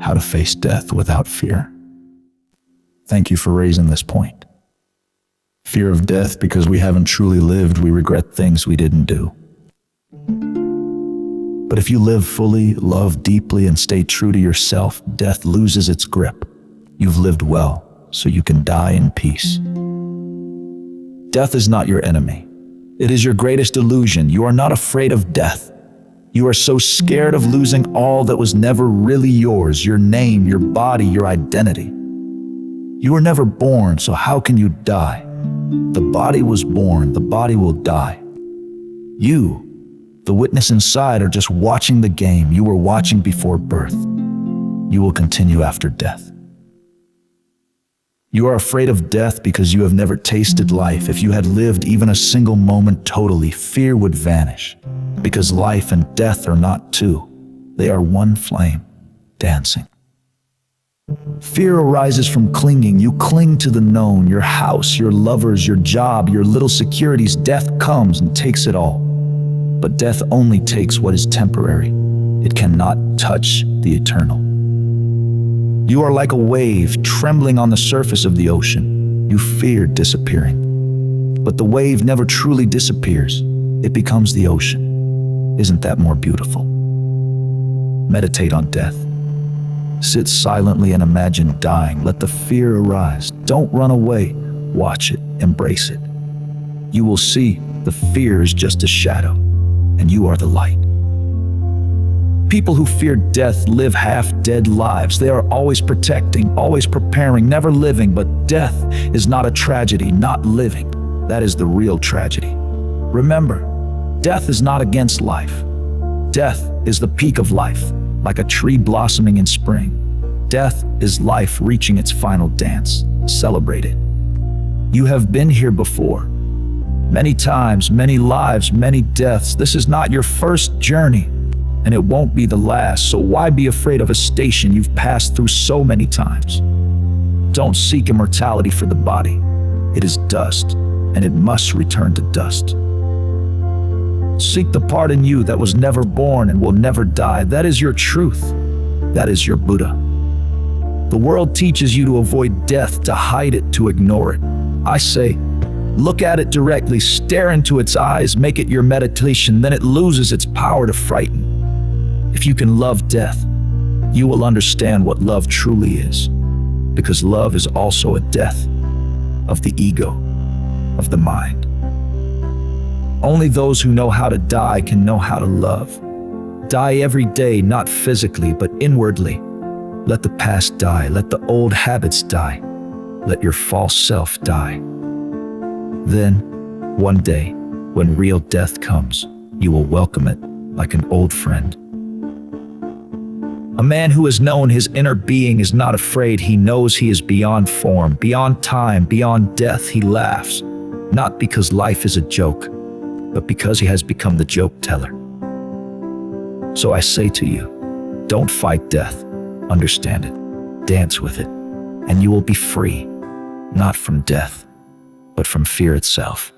how to face death without fear. Thank you for raising this point. Fear of death because we haven't truly lived, we regret things we didn't do. But if you live fully, love deeply, and stay true to yourself, death loses its grip. You've lived well, so you can die in peace. Death is not your enemy. It is your greatest illusion. You are not afraid of death. You are so scared of losing all that was never really yours, your name, your body, your identity. You were never born, so how can you die? The body was born, the body will die. You, the witness inside, are just watching the game you were watching before birth. You will continue after death. You are afraid of death because you have never tasted life. If you had lived even a single moment totally, fear would vanish. Because life and death are not two. They are one flame, dancing. Fear arises from clinging. You cling to the known, your house, your lovers, your job, your little securities. Death comes and takes it all. But death only takes what is temporary. It cannot touch the eternal. You are like a wave trembling on the surface of the ocean. You fear disappearing. But the wave never truly disappears. It becomes the ocean. Isn't that more beautiful? Meditate on death. Sit silently and imagine dying. Let the fear arise. Don't run away. Watch it. Embrace it. You will see the fear is just a shadow, and you are the light. People who fear death live half-dead lives. They are always protecting, always preparing, never living. But death is not a tragedy, not living. That is the real tragedy. Remember, death is not against life. Death is the peak of life, like a tree blossoming in spring. Death is life reaching its final dance. Celebrate it. You have been here before. Many times, many lives, many deaths. This is not your first journey, and it won't be the last. So why be afraid of a station you've passed through so many times? Don't seek immortality for the body. It is dust, and it must return to dust. Seek the part in you that was never born and will never die. That is your truth. That is your Buddha. The world teaches you to avoid death, to hide it, to ignore it. I say, look at it directly, stare into its eyes, make it your meditation, then it loses its power to frighten. If you can love death, you will understand what love truly is, because love is also a death of the ego, of the mind. Only those who know how to die can know how to love. Die every day, not physically, but inwardly. Let the past die, let the old habits die, let your false self die. Then, one day, when real death comes, you will welcome it like an old friend. A man who has known his inner being is not afraid. He knows he is beyond form, beyond time, beyond death. He laughs, not because life is a joke, but because he has become the joke teller. So I say to you, don't fight death. Understand it, dance with it, and you will be free, not from death, but from fear itself.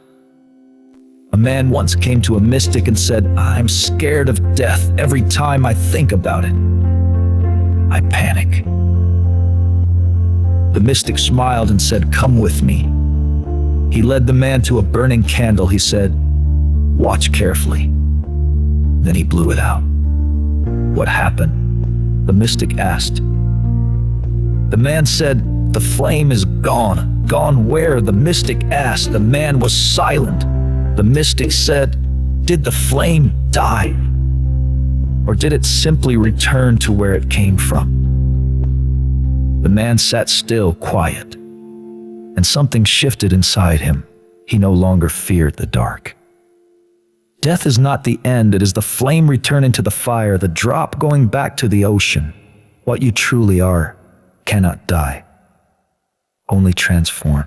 A man once came to a mystic and said, I'm scared of death. Every time I think about it, I panic. The mystic smiled and said, come with me. He led the man to a burning candle. He said, watch carefully. Then he blew it out. What happened? The mystic asked. The man said, the flame is gone. Gone where? The mystic asked. The man was silent. The mystic said, did the flame die? Or did it simply return to where it came from? The man sat still, quiet, and something shifted inside him. He no longer feared the dark. Death is not the end, it is the flame returning to the fire, the drop going back to the ocean. What you truly are cannot die, only transform.